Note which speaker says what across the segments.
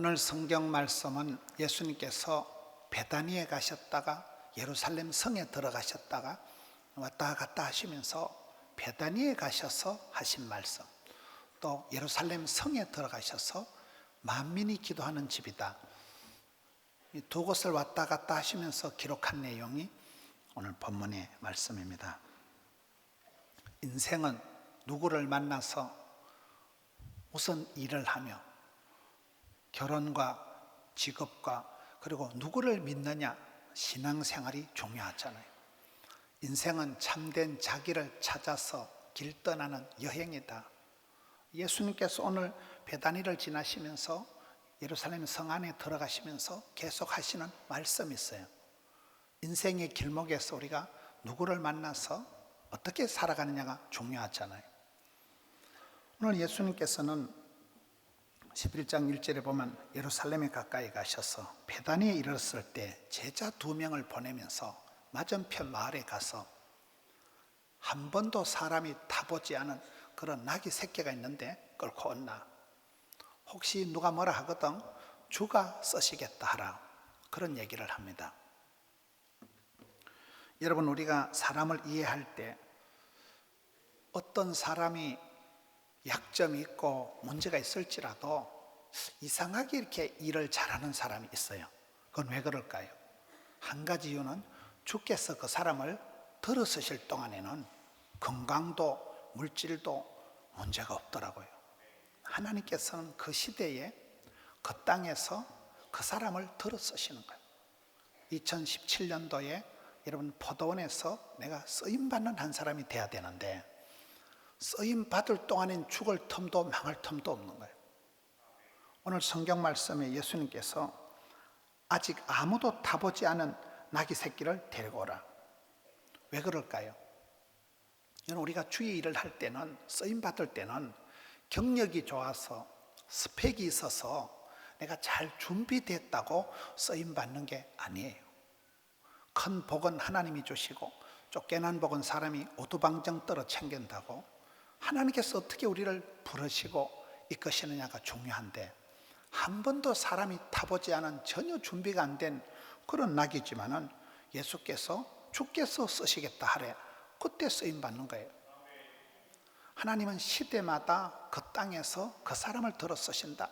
Speaker 1: 오늘 성경 말씀은 예수님께서 베다니에 가셨다가 예루살렘 성에 들어가셨다가 왔다 갔다 하시면서 베다니에 가셔서 하신 말씀, 또 예루살렘 성에 들어가셔서 만민이 기도하는 집이다, 이 두 곳을 왔다 갔다 하시면서 기록한 내용이 오늘 본문의 말씀입니다. 인생은 누구를 만나서 우선 일을 하며 결혼과 직업과 그리고 누구를 믿느냐, 신앙생활이 중요하잖아요. 인생은 참된 자기를 찾아서 길 떠나는 여행이다. 예수님께서 오늘 베다니를 지나시면서 예루살렘 성 안에 들어가시면서 계속 하시는 말씀이 있어요. 인생의 길목에서 우리가 누구를 만나서 어떻게 살아가느냐가 중요하잖아요. 오늘 예수님께서는 11장 1절에 보면 예루살렘에 가까이 가셔서 베다니에 이르렀을 때 제자 2명을 보내면서 맞은편 마을에 가서 한 번도 사람이 타보지 않은 그런 낙이 새끼가 있는데 끌고 온나, 혹시 누가 뭐라 하거든 주가 쓰시겠다 하라, 그런 얘기를 합니다. 여러분, 우리가 사람을 이해할 때 어떤 사람이 약점이 있고 문제가 있을지라도 이상하게 이렇게 일을 잘하는 사람이 있어요. 그건 왜 그럴까요? 한 가지 이유는 주께서 그 사람을 들어 쓰실 동안에는 건강도 물질도 문제가 없더라고요. 하나님께서는 그 시대에 그 땅에서 그 사람을 들어 쓰시는 거예요. 2017년도에 여러분, 포도원에서 내가 쓰임받는 한 사람이 돼야 되는데 쓰임받을 동안엔 죽을 틈도 망할 틈도 없는 거예요. 오늘 성경 말씀에 예수님께서 아직 아무도 타보지 않은 나귀 새끼를 데리고 오라. 왜 그럴까요? 우리가 주의 일을 할 때는, 쓰임받을 때는 경력이 좋아서 스펙이 있어서 내가 잘 준비됐다고 쓰임받는 게 아니에요. 큰 복은 하나님이 주시고 쫓겨난 복은 사람이 오두방정 떨어 챙긴다고 하나님께서 어떻게 우리를 부르시고 이끄시느냐가 중요한데, 한 번도 사람이 타보지 않은 전혀 준비가 안 된 그런 낙이지만은 주께서 쓰시겠다 하래, 그때 쓰임받는 거예요. 하나님은 시대마다 그 땅에서 그 사람을 들어 쓰신다.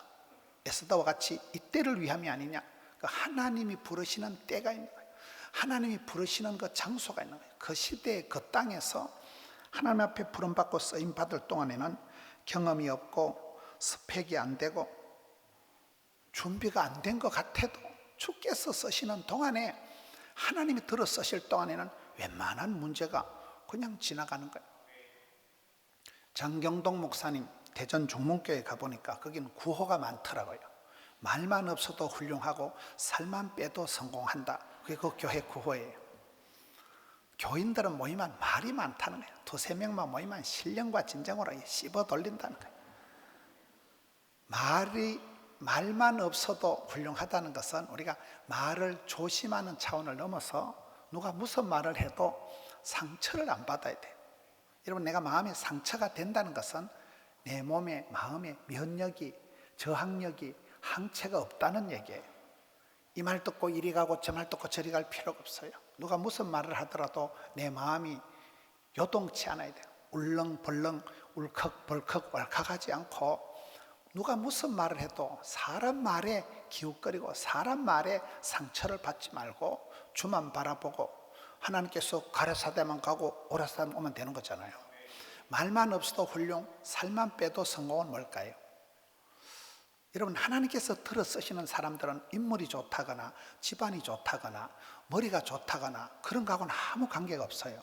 Speaker 1: 에스더와 같이 이때를 위함이 아니냐. 그 하나님이 부르시는 때가 있는 거예요. 하나님이 부르시는 그 장소가 있는 거예요. 그 시대에 그 땅에서 하나님 앞에 부름받고 쓰임받을 동안에는 경험이 없고 스펙이 안 되고 준비가 안 된 것 같아도 주께서 쓰시는 동안에, 하나님이 들어 쓰실 동안에는 웬만한 문제가 그냥 지나가는 거예요. 장경동 목사님 대전 중문교회 가보니까 거기는 구호가 많더라고요. 말만 없어도 훌륭하고 살만 빼도 성공한다. 그게 그 교회 구호예요. 교인들은 모이면 말이 많다는 거예요. 2-3명만 모이면 신령과 진정으로 씹어 돌린다는 거예요. 말만 없어도 훌륭하다는 것은 우리가 말을 조심하는 차원을 넘어서 누가 무슨 말을 해도 상처를 안 받아야 돼요. 여러분, 내가 마음에 상처가 된다는 것은 내 몸에, 마음에 면역이, 저항력이, 항체가 없다는 얘기예요. 이 말 듣고 이리 가고 저 말 듣고 저리 갈 필요가 없어요. 누가 무슨 말을 하더라도 내 마음이 요동치 않아야 돼요. 울렁벌렁 울컥벌컥 왈칵하지 않고, 누가 무슨 말을 해도 사람 말에 기웃거리고 사람 말에 상처를 받지 말고 주만 바라보고 하나님께서 가라사대만 가고 오라사대 오면 되는 거잖아요. 말만 없어도 훌륭, 살만 빼도 성공은 뭘까요? 여러분, 하나님께서 들어 쓰시는 사람들은 인물이 좋다거나 집안이 좋다거나 머리가 좋다거나 그런 거하고는 아무 관계가 없어요.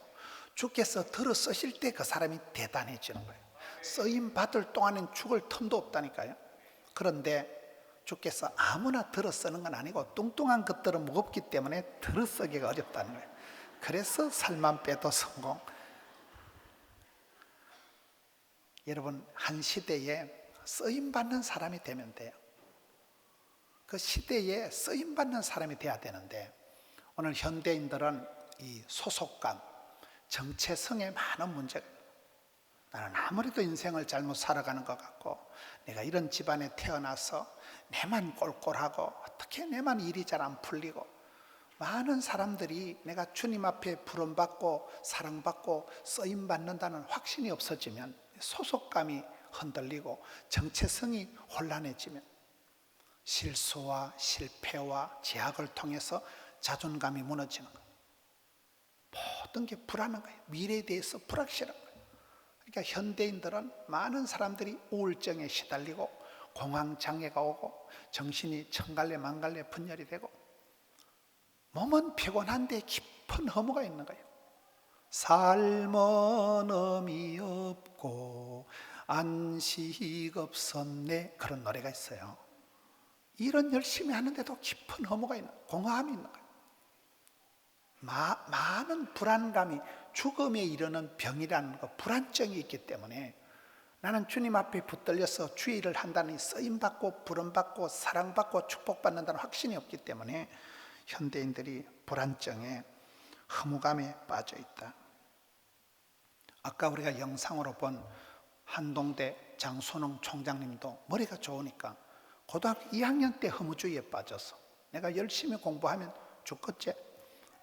Speaker 1: 주께서 들어 쓰실 때 그 사람이 대단해지는 거예요. 쓰임 받을 동안엔 죽을 틈도 없다니까요. 그런데 주께서 아무나 들어 쓰는 건 아니고 뚱뚱한 것들은 무겁기 때문에 들어 쓰기가 어렵다는 거예요. 그래서 살만 빼도 성공. 여러분, 한 시대에 쓰임받는 사람이 되면 돼요. 그 시대에 쓰임받는 사람이 돼야 되는데, 오늘 현대인들은 이 소속감, 정체성에 많은 문제가, 나는 아무래도 인생을 잘못 살아가는 것 같고, 내가 이런 집안에 태어나서 내만 꼴꼴하고 어떻게 내만 일이 잘 안 풀리고, 많은 사람들이 내가 주님 앞에 부름받고 사랑받고 쓰임받는다는 확신이 없어지면 소속감이 흔들리고 정체성이 혼란해지면 실수와 실패와 제약을 통해서 자존감이 무너지는 거예요. 모든 게 불안한 거예요. 미래에 대해서 불확실한 거예요. 그러니까 현대인들은 많은 사람들이 우울증에 시달리고 공황장애가 오고 정신이 천갈래 만갈래 분열이 되고, 몸은 피곤한데 깊은 허무가 있는 거예요. 삶은 의미 없고 안식 없었네, 그런 노래가 있어요. 일은 열심히 하는데도 깊은 허무가 있는, 공허함이 있는 거예요. 많은 불안감이 죽음에 이르는 병이라는 거, 불안증이 있기 때문에 나는 주님 앞에 붙들려서 주의 일을 한다는 쓰임받고 부름받고 사랑받고 축복받는다는 확신이 없기 때문에 현대인들이 불안증에 허무감에 빠져 있다. 아까 우리가 영상으로 본 한동대 장순홍 총장님도 머리가 좋으니까 고등학교 2학년 때 허무주의에 빠져서 내가 열심히 공부하면 죽겠지,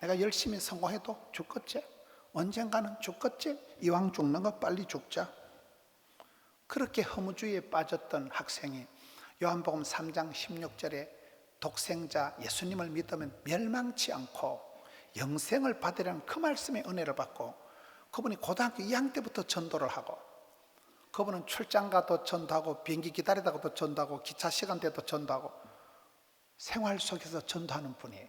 Speaker 1: 내가 열심히 성공해도 죽겠지, 언젠가는 죽겠지, 이왕 죽는 거 빨리 죽자, 그렇게 허무주의에 빠졌던 학생이 요한복음 3장 16절에 독생자 예수님을 믿으면 멸망치 않고 영생을 받으라는 그 말씀의 은혜를 받고, 그분이 고등학교 2학년 때부터 전도를 하고, 그분은 출장 가도 전도하고 비행기 기다리다가도 전도하고 기차 시간 돼도 전도하고 생활 속에서 전도하는 분이에요.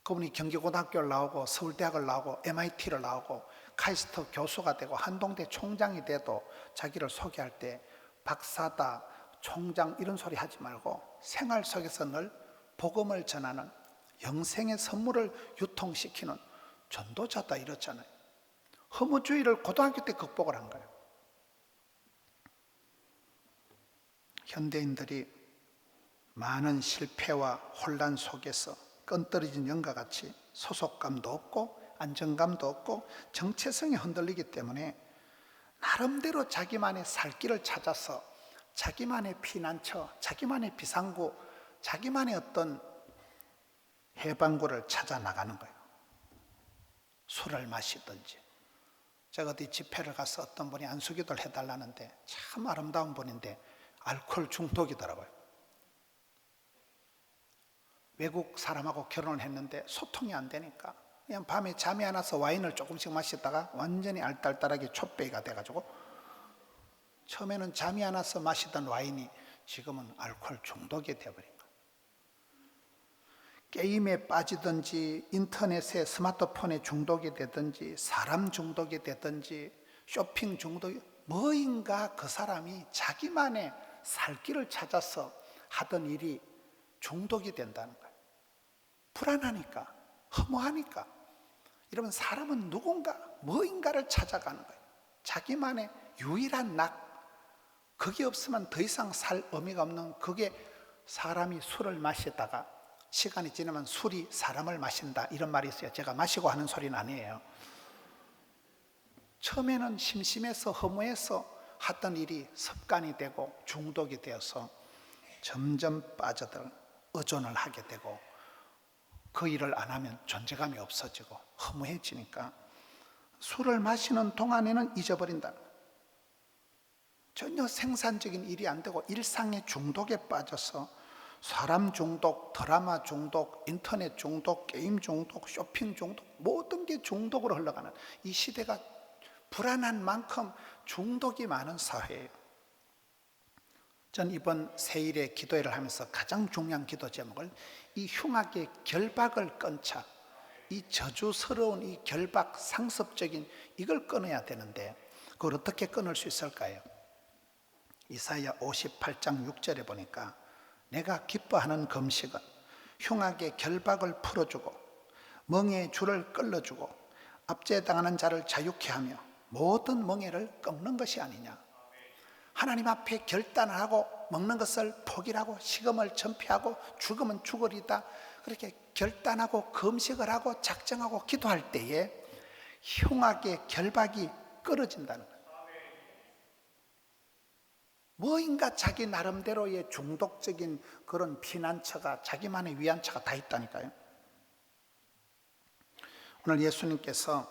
Speaker 1: 그분이 경기고등학교를 나오고 서울대학을 나오고 MIT를 나오고 카이스트 교수가 되고 한동대 총장이 돼도 자기를 소개할 때 박사다, 총장 이런 소리 하지 말고 생활 속에서 늘 복음을 전하는, 영생의 선물을 유통시키는 전도자다 이렇잖아요. 허무주의를 고등학교 때 극복을 한 거예요. 현대인들이 많은 실패와 혼란 속에서 끈떨어진 영과 같이 소속감도 없고 안정감도 없고 정체성이 흔들리기 때문에 나름대로 자기만의 살 길을 찾아서 자기만의 피난처, 자기만의 비상구, 자기만의 어떤 해방구를 찾아 나가는 거예요. 술을 마시든지. 제가 어디 집회를 가서 어떤 분이 안수기도를 해달라는데 참 아름다운 분인데 알코올 중독이더라고요. 외국 사람하고 결혼을 했는데 소통이 안 되니까 그냥 밤에 잠이 안 와서 와인을 조금씩 마시다가 완전히 알딸딸하게 촛배가 돼가지고, 처음에는 잠이 안 와서 마시던 와인이 지금은 알코올 중독이 되어버린 거예요. 게임에 빠지든지 인터넷에 스마트폰에 중독이 되든지 사람 중독이 되든지 쇼핑 중독이, 뭐인가 그 사람이 자기만의 살 길을 찾아서 하던 일이 중독이 된다는 거예요. 불안하니까, 허무하니까. 이러면 사람은 누군가, 뭐인가를 찾아가는 거예요. 자기만의 유일한 낙, 그게 없으면 더 이상 살 의미가 없는, 그게 사람이 술을 마시다가 시간이 지나면 술이 사람을 마신다, 이런 말이 있어요. 제가 마시고 하는 소리는 아니에요. 처음에는 심심해서 허무해서 하던 일이 습관이 되고 중독이 되어서 점점 빠져들 의존을 하게 되고, 그 일을 안 하면 존재감이 없어지고 허무해지니까 술을 마시는 동안에는 잊어버린다. 전혀 생산적인 일이 안 되고 일상의 중독에 빠져서 사람 중독, 드라마 중독, 인터넷 중독, 게임 중독, 쇼핑 중독, 모든 게 중독으로 흘러가는 이 시대가 불안한 만큼 중독이 많은 사회예요. 전 이번 세일에 기도회를 하면서 가장 중요한 기도 제목을 이 흉악의 결박을 끊자, 이 저주스러운 이 결박, 상습적인 이걸 끊어야 되는데 그걸 어떻게 끊을 수 있을까요? 이사야 58장 6절에 보니까 내가 기뻐하는 금식은 흉악의 결박을 풀어주고 멍에의 줄을 끌어주고 압제당하는 자를 자유케 하며 모든 멍에를 꺾는 것이 아니냐. 하나님 앞에 결단을 하고 먹는 것을 포기하고 식음을 전폐하고 죽으면 죽으리다, 그렇게 결단하고 금식을 하고 작정하고 기도할 때에 흉악의 결박이 끊어진다는 거예요. 뭐인가 자기 나름대로의 중독적인 그런 피난처가, 자기만의 위안처가 다 있다니까요. 오늘 예수님께서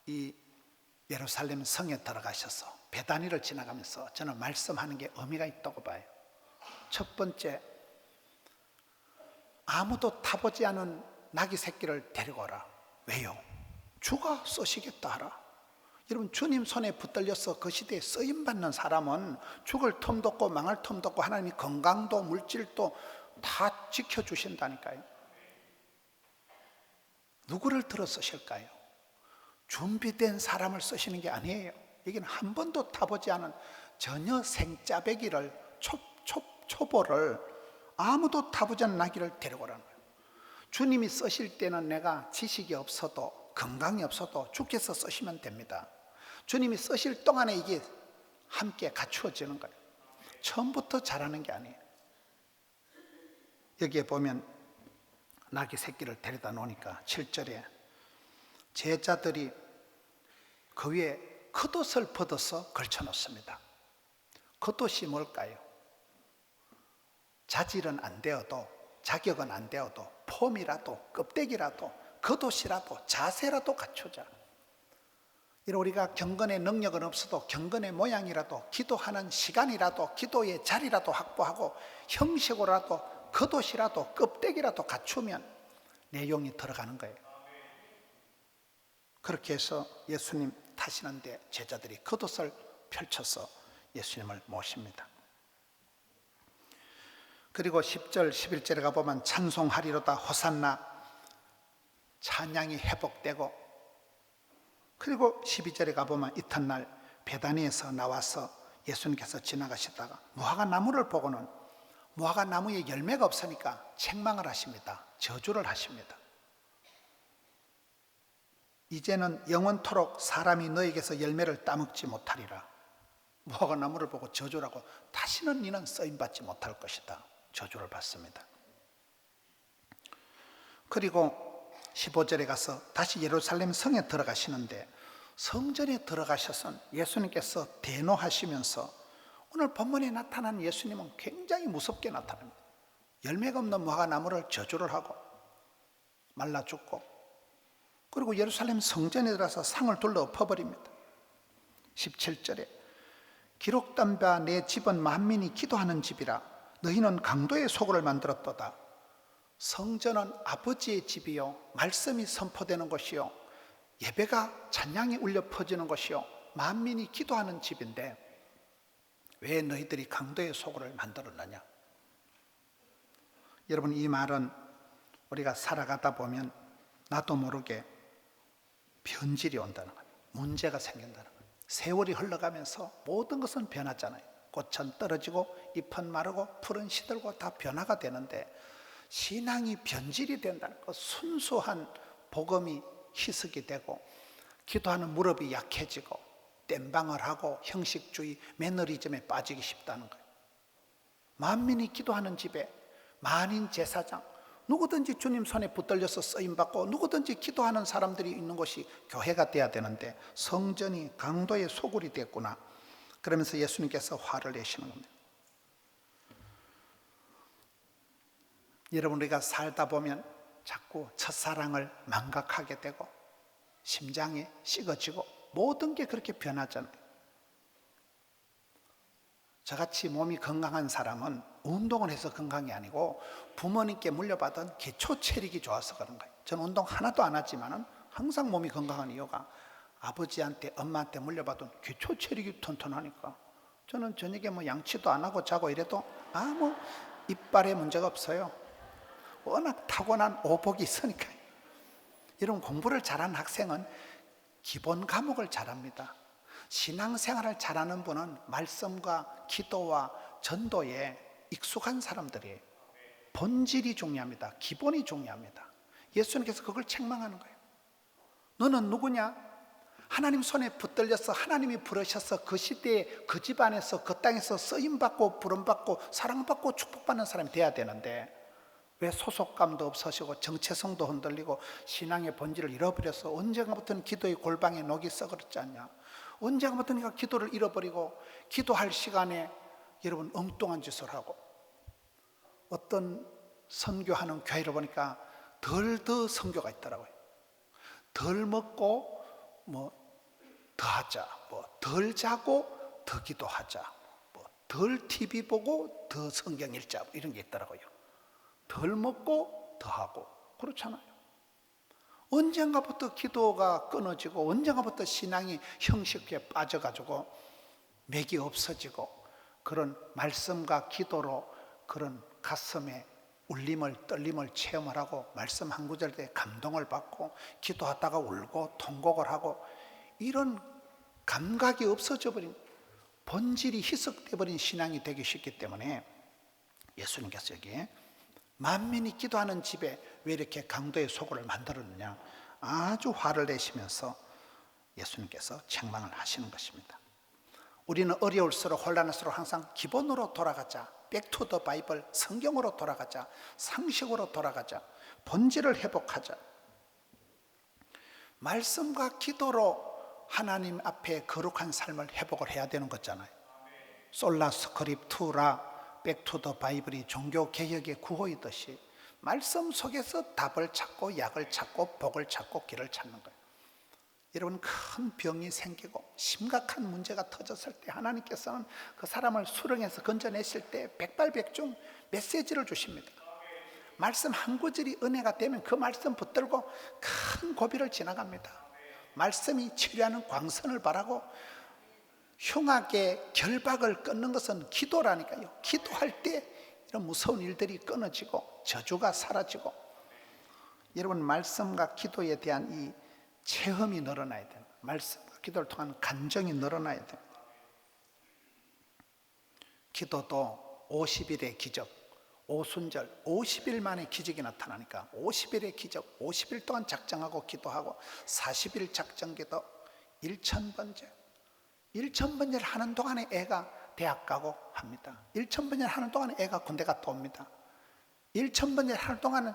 Speaker 1: 이 예루살렘 성에 들어가셔서 베다니를 지나가면서 저는 말씀하는 게 의미가 있다고 봐요. 첫 번째, 아무도 타보지 않은 나귀 새끼를 데리고 오라. 왜요? 주가 쓰시겠다 하라. 여러분, 주님 손에 붙들려서 그 시대에 쓰임받는 사람은 죽을 틈도 없고 망할 틈도 없고 하나님이 건강도 물질도 다 지켜주신다니까요. 누구를 들어 쓰실까요? 준비된 사람을 쓰시는 게 아니에요. 여기는 한 번도 타보지 않은 전혀 생짜배기를 초보를, 아무도 타보지 않은 나귀를 데려오라는 거예요. 주님이 쓰실 때는 내가 지식이 없어도, 건강이 없어도 주께서 쓰시면 됩니다. 주님이 쓰실 동안에 이게 함께 갖추어지는 거예요. 처음부터 잘하는 게 아니에요. 여기에 보면 나귀 새끼를 데려다 놓으니까 7절에 제자들이 그 위에 겉옷을 벗어서 걸쳐 놓습니다. 겉옷이 뭘까요? 자질은 안 되어도, 자격은 안 되어도, 폼이라도, 껍데기라도, 겉옷이라도, 자세라도 갖추자. 이런 우리가 경건의 능력은 없어도 경건의 모양이라도, 기도하는 시간이라도, 기도의 자리라도 확보하고 형식으로라도, 겉옷이라도, 껍데기라도 갖추면 내용이 들어가는 거예요. 그렇게 해서 예수님 타시는데 제자들이 겉옷을 펼쳐서 예수님을 모십니다. 그리고 10절, 11절에 가보면 찬송하리로다 호산나, 찬양이 회복되고, 그리고 12절에 가보면 이튿날 베다니에서 나와서 예수님께서 지나가시다가 무화과 나무를 보고는 무화과 나무에 열매가 없으니까 책망을 하십니다. 저주를 하십니다. 이제는 영원토록 사람이 너에게서 열매를 따먹지 못하리라. 무화과 나무를 보고 저주를 하고 다시는 너는 쓰임받지 못할 것이다. 저주를 받습니다. 그리고 15절에 가서 다시 예루살렘 성에 들어가시는데, 성전에 들어가셔서 예수님께서 대노하시면서 오늘 본문에 나타난 예수님은 굉장히 무섭게 나타납니다. 열매가 없는 무화과 나무를 저주를 하고 말라 죽고, 그리고 예루살렘 성전에 들어가서 상을 둘러 엎어버립니다. 17절에 기록된 바 내 집은 만민이 기도하는 집이라 너희는 강도의 소굴을 만들었도다. 성전은 아버지의 집이요, 말씀이 선포되는 곳이요, 예배가 찬양이 울려 퍼지는 곳이요, 만민이 기도하는 집인데 왜 너희들이 강도의 소굴을 만들었느냐? 여러분, 이 말은 우리가 살아가다 보면 나도 모르게 변질이 온다는 거예요. 문제가 생긴다는 거예요. 세월이 흘러가면서 모든 것은 변하잖아요. 꽃은 떨어지고 잎은 마르고 풀은 시들고 다 변화가 되는데, 신앙이 변질이 된다는 것, 순수한 복음이 희석이 되고 기도하는 무릎이 약해지고 땜방을 하고 형식주의 매너리즘에 빠지기 쉽다는 거예요. 만민이 기도하는 집에 만인 제사장, 누구든지 주님 손에 붙들려서 쓰임받고 누구든지 기도하는 사람들이 있는 곳이 교회가 돼야 되는데 성전이 강도의 소굴이 됐구나. 그러면서 예수님께서 화를 내시는 겁니다. 여러분, 우리가 살다 보면 자꾸 첫사랑을 망각하게 되고 심장이 식어지고 모든 게 그렇게 변하잖아요. 저같이 몸이 건강한 사람은 운동을 해서 건강이 아니고 부모님께 물려받은 기초 체력이 좋아서 그런 거예요. 저는 운동 하나도 안 하지만 항상 몸이 건강한 이유가 아버지한테 엄마한테 물려받은 기초 체력이 튼튼하니까 저는 저녁에 뭐 양치도 안 하고 자고 이래도 아무 이빨에 문제가 없어요. 워낙 타고난 오복이 있으니까요. 이런 공부를 잘하는 학생은 기본 과목을 잘합니다. 신앙생활을 잘하는 분은 말씀과 기도와 전도에 익숙한 사람들이에요. 본질이 중요합니다. 기본이 중요합니다. 예수님께서 그걸 책망하는 거예요. 너는 누구냐? 하나님 손에 붙들려서 하나님이 부르셔서 그 시대에 그 집안에서 그 땅에서 쓰임받고 부름받고 사랑받고 축복받는 사람이 돼야 되는데 왜 소속감도 없으시고 정체성도 흔들리고 신앙의 본질을 잃어버려서 언젠가부터는 기도의 골방에 녹이 썩었지 않냐? 언젠가부터는 기도를 잃어버리고 기도할 시간에 여러분 엉뚱한 짓을 하고, 어떤 선교하는 교회를 보니까 덜 선교가 있더라고요. 덜 먹고 뭐 더 하자, 뭐 덜 자고 더 기도하자, 뭐 덜 TV 보고 더 성경 읽자, 뭐 이런 게 있더라고요. 덜 먹고 더 하고. 그렇잖아요. 언젠가부터 기도가 끊어지고 언젠가부터 신앙이 형식에 빠져가지고 맥이 없어지고, 그런 말씀과 기도로 그런 가슴에 울림을 떨림을 체험을 하고, 말씀 한 구절 때 감동을 받고 기도하다가 울고 통곡을 하고, 이런 감각이 없어져 버린, 본질이 희석돼 버린 신앙이 되기 쉽기 때문에 예수님께서 여기에 만민이 기도하는 집에 왜 이렇게 강도의 소굴을 만들었느냐, 아주 화를 내시면서 예수님께서 책망을 하시는 것입니다. 우리는 어려울수록 혼란할수록 항상 기본으로 돌아가자, 백투 더 바이블, 성경으로 돌아가자, 상식으로 돌아가자, 본질을 회복하자. 말씀과 기도로 하나님 앞에 거룩한 삶을 회복을 해야 되는 거잖아요. 솔라 스크립투라, 백투 더 바이블이 종교개혁의 구호이듯이 말씀 속에서 답을 찾고 약을 찾고 복을 찾고 길을 찾는 거예요. 여러분, 큰 병이 생기고 심각한 문제가 터졌을 때 하나님께서는 그 사람을 수렁에서 건져내실 때 백발백중 메시지를 주십니다. 말씀 한 구절이 은혜가 되면 그 말씀 붙들고 큰 고비를 지나갑니다. 말씀이 치료하는 광선을 바라고, 흉악의 결박을 끊는 것은 기도라니까요. 기도할 때 이런 무서운 일들이 끊어지고 저주가 사라지고, 여러분 말씀과 기도에 대한 이 체험이 늘어나야 돼요. 말씀과 기도를 통한 간정이 늘어나야 돼요. 기도도 50일의 기적, 오순절 50일 만에 기적이 나타나니까 50일의 기적, 50일 동안 작정하고 기도하고 40일 작정기도 1000번째 1000번째를 하는 동안에 애가 대학 가고 합니다. 1000번째를 하는 동안에 애가 군대 갔다 옵니다. 1000번째를 하는 동안은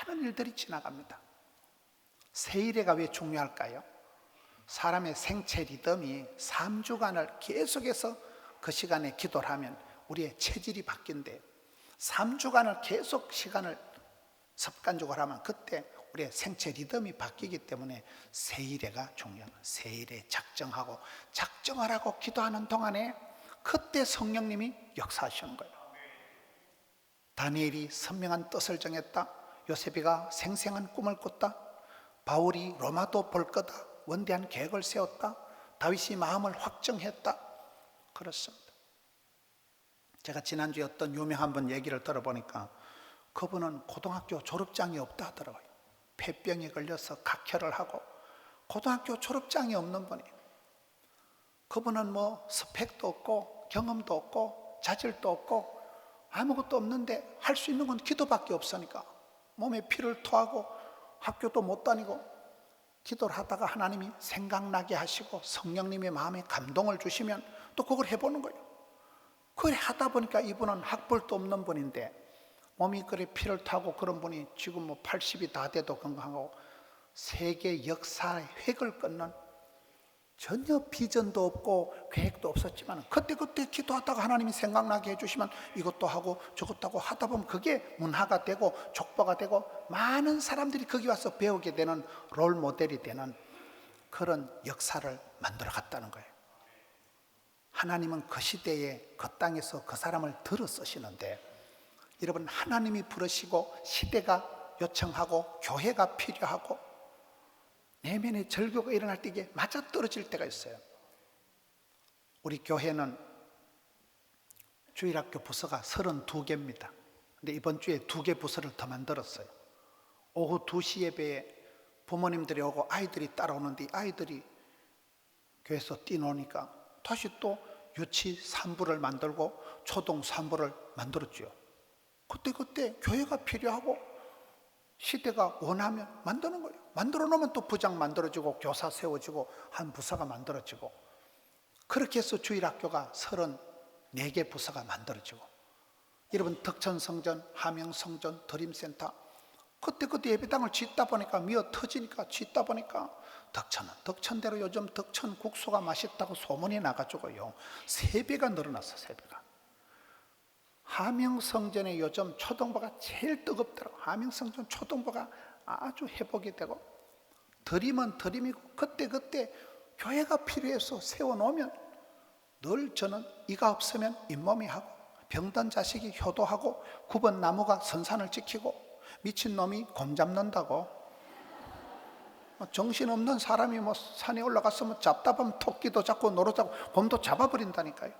Speaker 1: 많은 일들이 지나갑니다. 세일회가 왜 중요할까요? 사람의 생체 리듬이 3주간을 계속해서 그 시간에 기도를 하면 우리의 체질이 바뀐대요. 3주간을 계속 시간을 습관적으로 하면 그때 우리의 생체 리듬이 바뀌기 때문에 세일회가 중요한 거예요. 세일회 작정하고 작정을 하고 기도하는 동안에 그때 성령님이 역사하시는 거예요. 다니엘이 선명한 뜻을 정했다. 요셉이가 생생한 꿈을 꿨다. 바울이 로마도 볼 거다. 원대한 계획을 세웠다. 다윗이 마음을 확정했다. 그렇습니다. 제가 지난주에 어떤 유명한 분 얘기를 들어보니까 그분은 고등학교 졸업장이 없다 하더라고요. 폐병에 걸려서 각혈을 하고 고등학교 졸업장이 없는 분이에요. 그분은 뭐 스펙도 없고 경험도 없고 자질도 없고 아무것도 없는데 할 수 있는 건 기도밖에 없으니까 몸에 피를 토하고 학교도 못 다니고 기도를 하다가 하나님이 생각나게 하시고 성령님의 마음에 감동을 주시면 또 그걸 해보는 거예요. 그걸 하다 보니까 이분은 학벌도 없는 분인데 몸이 그래 피를 타고 그런 분이 지금 뭐 80이 다 돼도 건강하고 세계 역사의 획을 끊는, 전혀 비전도 없고 계획도 없었지만 그때 기도하다가 하나님이 생각나게 해주시면 이것도 하고 저것도 하고 하다 보면 그게 문화가 되고 족보가 되고 많은 사람들이 거기 와서 배우게 되는 롤 모델이 되는 그런 역사를 만들어 갔다는 거예요. 하나님은 그 시대에 그 땅에서 그 사람을 들어 쓰시는데, 여러분 하나님이 부르시고 시대가 요청하고 교회가 필요하고 내면의 절교가 일어날 때 이게 맞아떨어질 때가 있어요. 우리 교회는 주일학교 부서가 32개입니다. 근데 이번 주에 2개 부서를 더 만들었어요. 오후 2시 예배에 부모님들이 오고 아이들이 따라오는데 아이들이 교회에서 뛰노니까 다시 또 유치 3부를 만들고 초등 3부를 만들었죠. 그때 교회가 필요하고 시대가 원하면 만드는 거예요. 만들어 놓으면 또 부장 만들어지고 교사 세워지고 한 부서가 만들어지고, 그렇게 해서 주일학교가 34개 부서가 만들어지고, 여러분 덕천성전, 함영성전, 드림센터 그때 예배당을 짓다 보니까 미어 터지니까 짓다 보니까 덕천은 덕천대로 요즘 덕천 국수가 맛있다고 소문이 나가지고요 3배가 늘어났어. 3배가. 하명성전에 요즘 초등부가 제일 뜨겁더라고. 하명성전 초등부가 아주 회복이 되고, 드림은 드림이고, 그때 교회가 필요해서 세워놓으면 늘 저는 이가 없으면 잇몸이 하고, 병든 자식이 효도하고, 굽은 나무가 선산을 지키고, 미친놈이 곰 잡는다고. 정신없는 사람이 산에 올라가서 잡다 보면 토끼도 잡고 노루 잡고 곰도 잡아버린다니까요.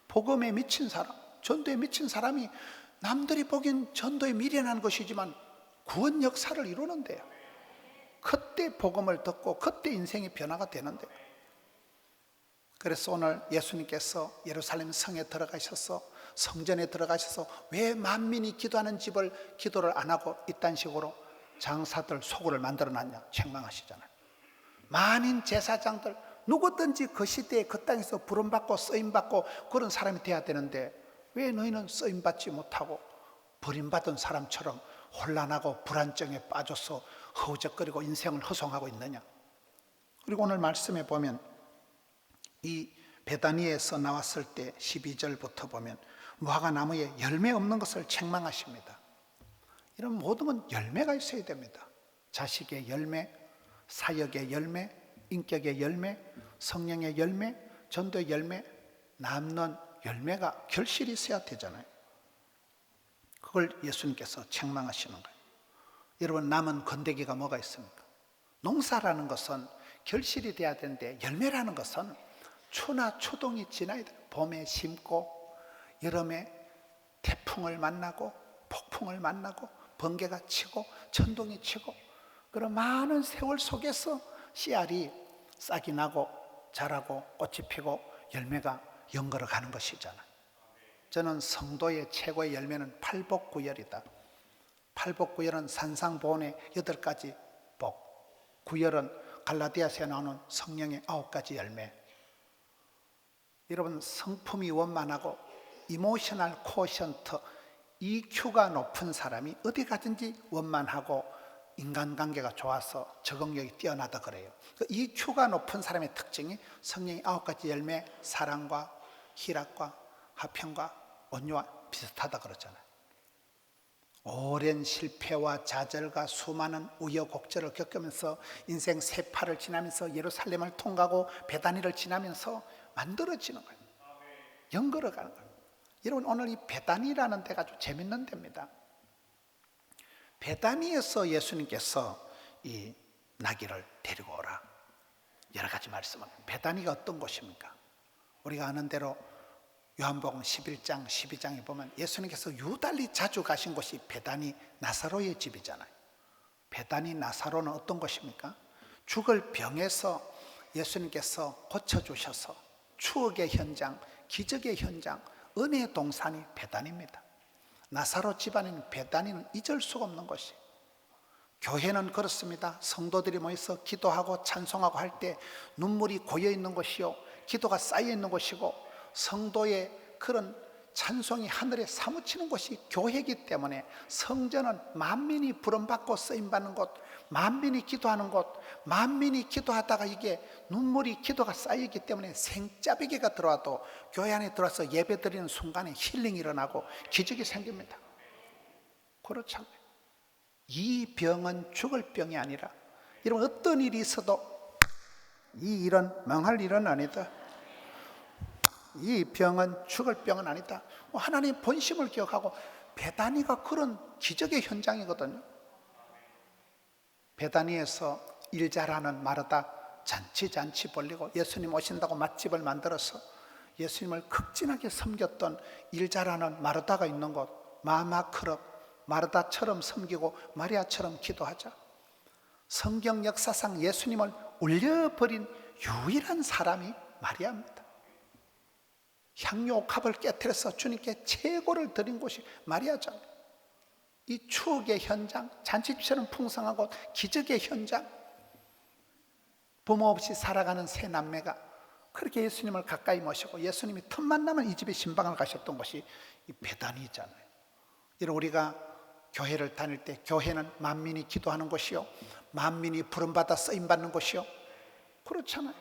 Speaker 1: 복음에 미친 사람, 전도에 미친 사람이 남들이 보기엔 전도에 미련한 것이지만 구원 역사를 이루는데요. 그때 복음을 듣고 그때 인생의 변화가 되는데요. 그래서 오늘 예수님께서 예루살렘 성에 들어가셔서, 성전에 들어가셔서 왜 만민이 기도하는 집을 기도를 안 하고 이딴 식으로 장사들 소굴을 만들어놨냐 책망하시잖아요. 만인 제사장들 누구든지 그 시대에 그 땅에서 부름받고 쓰임받고 그런 사람이 돼야 되는데 왜 너희는 쓰임받지 못하고 버림받은 사람처럼 혼란하고 불안증에 빠져서 허우적거리고 인생을 허송하고 있느냐. 그리고 오늘 말씀에 보면 이 베다니에서 나왔을 때 12절부터 보면 무화과 나무에 열매 없는 것을 책망하십니다. 이런 모든 건 열매가 있어야 됩니다. 자식의 열매, 사역의 열매, 인격의 열매, 성령의 열매, 전도의 열매, 남는 열매가 결실이 있어야 되잖아요. 그걸 예수님께서 책망하시는 거예요. 여러분, 남은 건더기가 뭐가 있습니까? 농사라는 것은 결실이 돼야 되는데, 열매라는 것은 추나 추동이 지나야 돼요. 봄에 심고 여름에 태풍을 만나고 폭풍을 만나고 번개가 치고 천둥이 치고 그런 많은 세월 속에서 씨알이 싹이 나고 자라고 꽃이 피고 열매가 연걸어 가는 것이잖아요. 저는 성도의 최고의 열매는 팔복구열이다. 팔복구열은 산상보온의 8가지 복, 구열은 갈라디아서에 나오는 성령의 9가지 열매. 여러분, 성품이 원만하고 이모셔널 코션트, EQ가 높은 사람이 어디 가든지 원만하고 인간관계가 좋아서 적응력이 뛰어나다 그래요. EQ가 높은 사람의 특징이 성령의 9가지 열매, 사랑과 희락과 화평과 온유와 비슷하다 그러잖아요. 오랜 실패와 좌절과 수많은 우여곡절을 겪으면서 인생 세파를 지나면서 예루살렘을 통과하고 베다니를 지나면서 만들어지는 거예요. 연걸어가는 거예요. 여러분, 오늘 이 베다니라는 데가 아주 재밌는 데입니다. 베다니에서 예수님께서 이 나귀를 데리고 오라, 여러 가지 말씀을. 베다니가 어떤 곳입니까? 우리가 아는 대로 요한복음 11장 12장에 보면 예수님께서 유달리 자주 가신 곳이 베다니 나사로의 집이잖아요. 베다니 나사로는 어떤 곳입니까? 죽을 병에서 예수님께서 고쳐주셔서 추억의 현장, 기적의 현장, 은혜의 동산이 베다니입니다. 나사로 집안인 베다니는 잊을 수가 없는 것이. 교회는 그렇습니다. 성도들이 모여서 기도하고 찬송하고 할 때 눈물이 고여 있는 것이요, 기도가 쌓여 있는 것이고, 성도의 그런 찬송이 하늘에 사무치는 곳이 교회이기 때문에 성전은 만민이 부름받고 쓰임받는 곳, 만민이 기도하는 곳, 만민이 기도하다가 이게 눈물이 기도가 쌓이기 때문에 생짜배기가 들어와도 교회 안에 들어와서 예배드리는 순간에 힐링이 일어나고 기적이 생깁니다. 그렇잖아요. 이 병은 죽을 병이 아니라, 여러분, 어떤 일이 있어도 이 일은 망할 일은 아니다, 이 병은 죽을 병은 아니다, 하나님의 본심을 기억하고, 베다니가 그런 기적의 현장이거든요. 베다니에서 일 잘하는 마르다 잔치 벌리고 예수님 오신다고 맛집을 만들어서 예수님을 극진하게 섬겼던 일 잘하는 마르다가 있는 곳, 마마크럽, 마르다처럼 섬기고 마리아처럼 기도하자. 성경 역사상 예수님을 울려버린 유일한 사람이 마리아입니다. 향료옥합을 깨뜨려서 주님께 최고를 드린 곳이 마리아잖아요. 이 추억의 현장, 잔치처럼 풍성하고 기적의 현장, 부모 없이 살아가는 세 남매가 그렇게 예수님을 가까이 모시고 예수님이 틈만 나면 이 집에 신방을 가셨던 곳이 이 베다니잖아요. 이런 우리가 교회를 다닐 때 교회는 만민이 기도하는 곳이요, 만민이 부름받아 쓰임받는 곳이요, 그렇잖아요.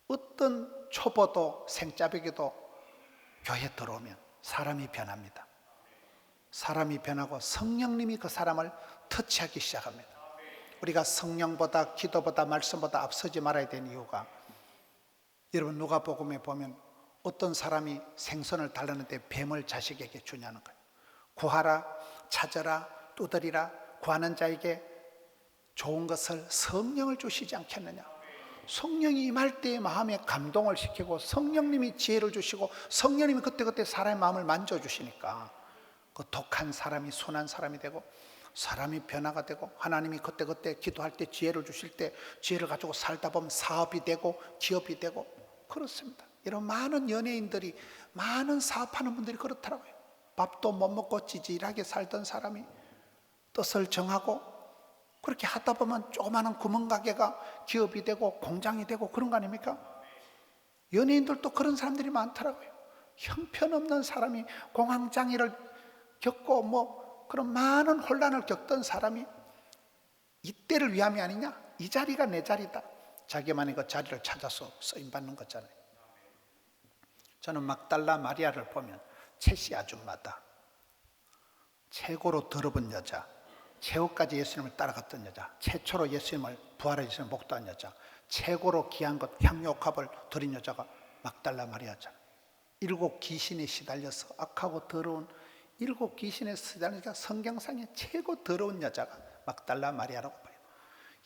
Speaker 1: 어떤 초보도 생짜배기도 교회 들어오면 사람이 변합니다. 사람이 변하고 성령님이 그 사람을 터치하기 시작합니다. 우리가 성령보다 기도보다 말씀보다 앞서지 말아야 되는 이유가, 여러분 누가복음에 보면 어떤 사람이 생선을 달라는데 뱀을 자식에게 주냐는 거예요. 구하라, 찾아라, 두드리라, 구하는 자에게 좋은 것을 성령을 주시지 않겠느냐. 성령이 임할 때의 마음에 감동을 시키고 성령님이 지혜를 주시고 성령님이 그때그때 사람의 마음을 만져주시니까 그 독한 사람이 순한 사람이 되고 사람이 변화가 되고, 하나님이 그때그때 기도할 때 지혜를 주실 때 지혜를 가지고 살다 보면 사업이 되고 기업이 되고 그렇습니다. 이런 많은 연예인들이, 많은 사업하는 분들이 그렇더라고요. 밥도 못 먹고 찌질하게 살던 사람이 뜻을 정하고 그렇게 하다 보면 조그마한 구멍가게가 기업이 되고 공장이 되고 그런 거 아닙니까? 연예인들도 그런 사람들이 많더라고요. 형편없는 사람이 공황장애를 겪고 뭐 그런 많은 혼란을 겪던 사람이 이때를 위함이 아니냐? 이 자리가 내 자리다. 자기만의 그 자리를 찾아서 쓰임받는 거잖아요. 저는 막달라 마리아를 보면 채씨 아줌마다, 최고로 더러운 여자, 최후까지 예수님을 따라갔던 여자, 최초로 예수님을 부활의 예수님을 목도한 여자, 최고로 귀한 것 향유옥합을 드린 여자가 막달라 마리아잖아요. 7 귀신에 시달려서 악하고 더러운 7 귀신에 시달리니까 성경상에 최고 더러운 여자가 막달라 마리아라고 봐요.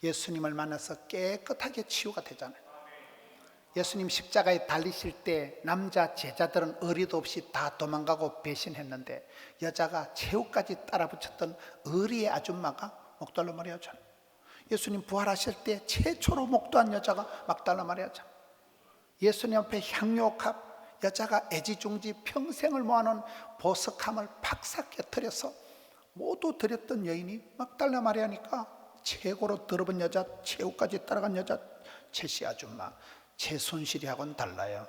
Speaker 1: 예수님을 만나서 깨끗하게 치유가 되잖아요. 예수님 십자가에 달리실 때 남자 제자들은 의리도 없이 다 도망가고 배신했는데 여자가 최후까지 따라 붙였던 의리의 아줌마가 막달라 마리아잖아요. 예수님 부활하실 때 최초로 목도한 여자가 막달라 마리아잖아요. 예수님 앞에 향유옥합, 여자가 애지중지 평생을 모아놓은 보석함을 팍싹 깨뜨려서 모두 드렸던 여인이 막달라 마리아니까 최고로 더러운 여자, 최후까지 따라간 여자, 채씨 아줌마. 제 손실이하고는 달라요.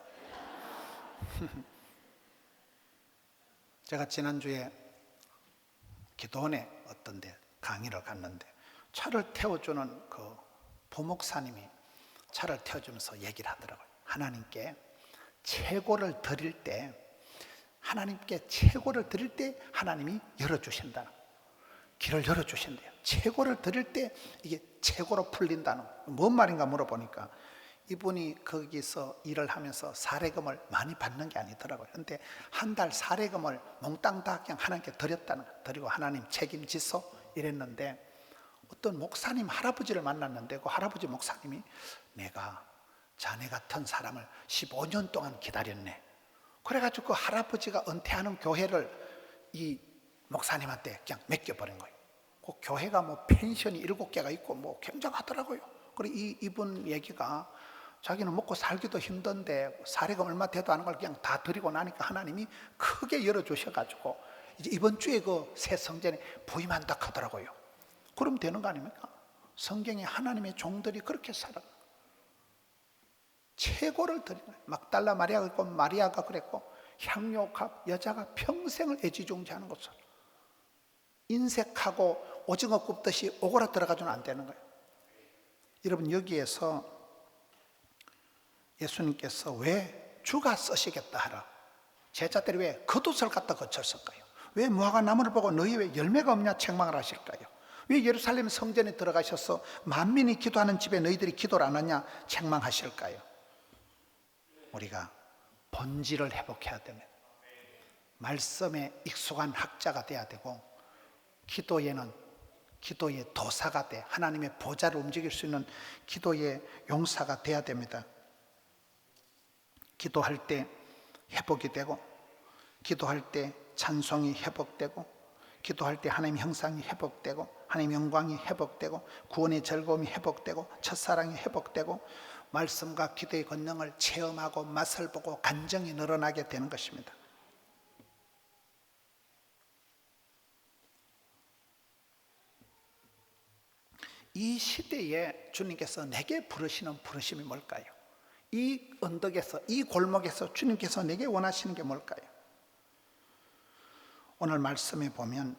Speaker 1: 제가 지난주에 기도원에 어떤 데 강의를 갔는데 차를 태워주는 그 부목사님이 차를 태워주면서 얘기를 하더라고요. 하나님께 최고를 드릴 때, 하나님께 최고를 드릴 때 하나님이 열어주신다. 길을 열어주신대요. 최고를 드릴 때 이게 최고로 풀린다는 거예요. 뭔 말인가 물어보니까 이분이 거기서 일을 하면서 사례금을 많이 받는 게 아니더라고요. 그런데 한 달 사례금을 몽땅 다 그냥 하나님께 드렸다는 거예요. 드리고 하나님 책임지소 이랬는데 어떤 목사님 할아버지를 만났는데 그 할아버지 목사님이 내가 자네 같은 사람을 15년 동안 기다렸네. 그래가지고 그 할아버지가 은퇴하는 교회를 이 목사님한테 그냥 맡겨버린 거예요. 그 교회가 뭐 펜션이 7개가 있고 뭐 굉장하더라고요. 그리고 이분 얘기가 자기는 먹고 살기도 힘든데 사례금 얼마 돼도 않은 걸 그냥 다 드리고 나니까 하나님이 크게 열어주셔가지고 이제 이번 주에 그 새 성전에 부임한다 하더라고요. 그럼 되는 거 아닙니까? 성경에 하나님의 종들이 그렇게 살아. 최고를 드리는 거예요. 막달라 마리아가 있고 마리아가 그랬고 향유옥합 여자가 평생을 애지중지하는 것을 인색하고 오징어 굽듯이 오그라 들어가서는 안 되는 거예요. 여러분 여기에서 예수님께서 왜 주가 쓰시겠다 하라, 제자들이 왜 겉옷을 갖다 거쳤을까요? 왜 무화과 나무를 보고 너희 왜 열매가 없냐 책망을 하실까요? 왜 예루살렘 성전에 들어가셔서 만민이 기도하는 집에 너희들이 기도를 안 하냐 책망하실까요? 우리가 본질을 회복해야 됩니다. 말씀에 익숙한 학자가 돼야 되고 기도에는 기도의 도사가 돼 하나님의 보좌를 움직일 수 있는 기도의 용사가 돼야 됩니다. 기도할 때 회복이 되고 기도할 때 찬송이 회복되고 기도할 때 하나님의 형상이 회복되고 하나님의 영광이 회복되고 구원의 즐거움이 회복되고 첫사랑이 회복되고 말씀과 기도의 권능을 체험하고 맛을 보고 간정이 늘어나게 되는 것입니다. 이 시대에 주님께서 내게 부르시는 부르심이 뭘까요? 이 언덕에서 이 골목에서 주님께서 내게 원하시는 게 뭘까요? 오늘 말씀에 보면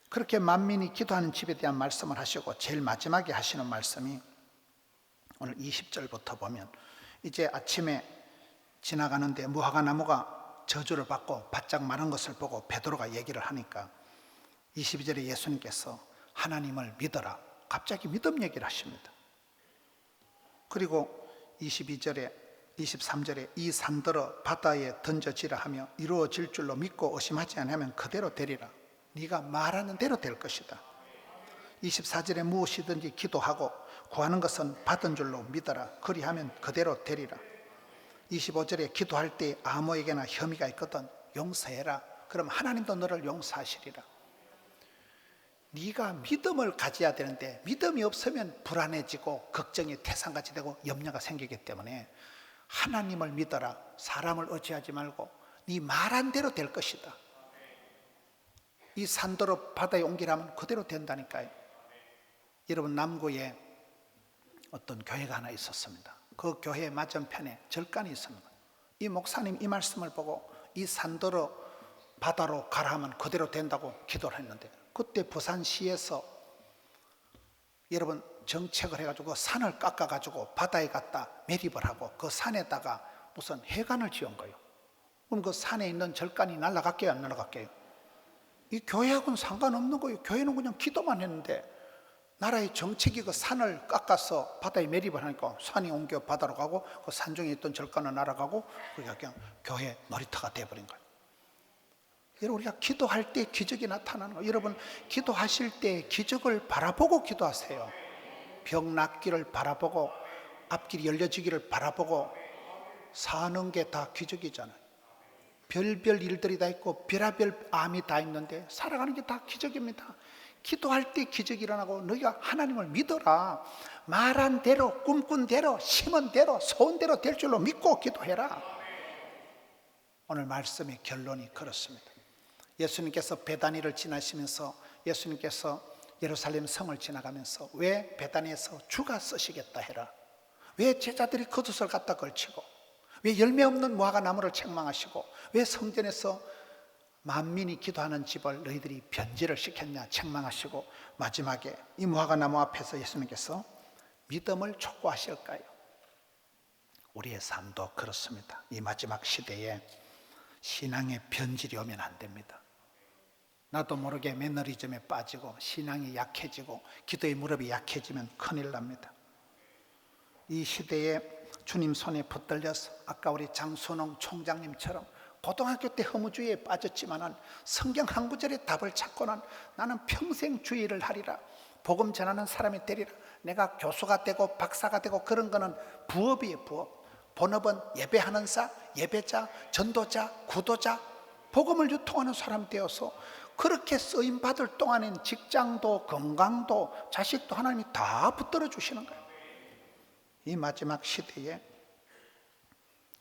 Speaker 1: 그렇게 만민이 기도하는 집에 대한 말씀을 하시고 제일 마지막에 하시는 말씀이 오늘 20절부터 보면 이제 아침에 지나가는데 무화과 나무가 저주를 받고 바짝 마른 것을 보고 베드로가 얘기를 하니까 22절에 예수님께서 하나님을 믿어라, 갑자기 믿음 얘기를 하십니다. 그리고 23절에 이 산들어 바다에 던져지라 하며 이루어질 줄로 믿고 의심하지 않으면 그대로 되리라. 네가 말하는 대로 될 것이다. 24절에 무엇이든지 기도하고 구하는 것은 받은 줄로 믿어라. 그리하면 그대로 되리라. 25절에 기도할 때 아무에게나 혐의가 있거든 용서해라. 그럼 하나님도 너를 용서하시리라. 네가 믿음을 가져야 되는데 믿음이 없으면 불안해지고 걱정이 태산같이 되고 염려가 생기기 때문에 하나님을 믿어라. 사람을 의지하지 말고 네 말한 대로 될 것이다. 이 산더러 바다에 옮기라면 그대로 된다니까요. 여러분, 남구에 어떤 교회가 하나 있었습니다. 그 교회 맞은편에 절간이 있습니다. 이 목사님 이 말씀을 보고 이 산더러 바다로 가라 하면 그대로 된다고 기도를 했는데, 그때 부산시에서 여러분 정책을 해가지고 그 산을 깎아가지고 바다에 갖다 매립을 하고 그 산에다가 무슨 해관을 지은 거예요. 그럼 그 산에 있는 절간이 날아갈게요, 안 날아갈게요? 이 교회하고는 상관없는 거예요. 교회는 그냥 기도만 했는데 나라의 정책이 그 산을 깎아서 바다에 매립을 하니까 산이 옮겨 바다로 가고 그 산중에 있던 절간은 날아가고 그게 그냥 교회 놀이터가 돼버린 거예요. 여러분, 우리가 기도할 때 기적이 나타나는 거예요. 여러분, 기도하실 때 기적을 바라보고 기도하세요. 병 낫기를 바라보고 앞길이 열려지기를 바라보고 사는 게 다 기적이잖아요. 별별 일들이 다 있고 별의별 암이 다 있는데 살아가는 게 다 기적입니다. 기도할 때 기적이 일어나고 너희가 하나님을 믿어라. 말한 대로, 꿈꾼 대로, 심은 대로, 소원 대로 될 줄로 믿고 기도해라. 오늘 말씀의 결론이 그렇습니다. 예수님께서 베다니를 지나시면서 예수님께서 예루살렘 성을 지나가면서 왜 베다니에서 주가 쓰시겠다 해라, 왜 제자들이 겉옷을 갖다 걸치고, 왜 열매 없는 무화과 나무를 책망하시고, 왜 성전에서 만민이 기도하는 집을 너희들이 변질을 시켰냐 책망하시고, 마지막에 이 무화과 나무 앞에서 예수님께서 믿음을 촉구하실까요? 우리의 삶도 그렇습니다. 이 마지막 시대에 신앙의 변질이 오면 안 됩니다. 나도 모르게 매너리즘에 빠지고 신앙이 약해지고 기도의 무릎이 약해지면 큰일 납니다. 이 시대에 주님 손에 붙들려서 아까 우리 장순홍 총장님처럼 고등학교 때 허무주의에 빠졌지만 성경 한 구절에 답을 찾고는 나는 평생 주의를 하리라, 복음 전하는 사람이 되리라. 내가 교수가 되고 박사가 되고 그런 거는 부업이에요. 부업. 본업은 예배하는 자, 예배자, 전도자, 구도자, 복음을 유통하는 사람 되어서 그렇게 쓰임받을 동안엔 직장도 건강도 자식도 하나님이 다 붙들어 주시는 거예요. 이 마지막 시대에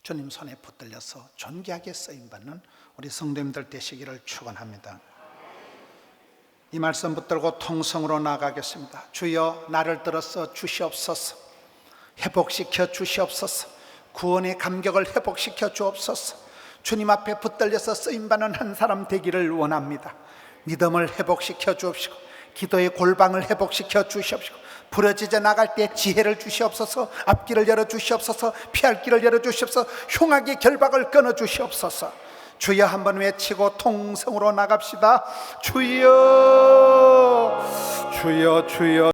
Speaker 1: 주님 손에 붙들려서 존귀하게 쓰임받는 우리 성도님들 되시기를 축원합니다. 이 말씀 붙들고 통성으로 나아가겠습니다. 주여, 나를 들어서 주시옵소서. 회복시켜 주시옵소서. 구원의 감격을 회복시켜 주옵소서. 주님 앞에 붙들려서 쓰임받는 한 사람 되기를 원합니다. 믿음을 회복시켜 주옵시고 기도의 골방을 회복시켜 주시옵시고 부러지져 나갈 때 지혜를 주시옵소서. 앞길을 열어 주시옵소서. 피할 길을 열어 주시옵소서. 흉악의 결박을 끊어 주시옵소서. 주여 한번 외치고 통성으로 나갑시다. 주여, 주여, 주여.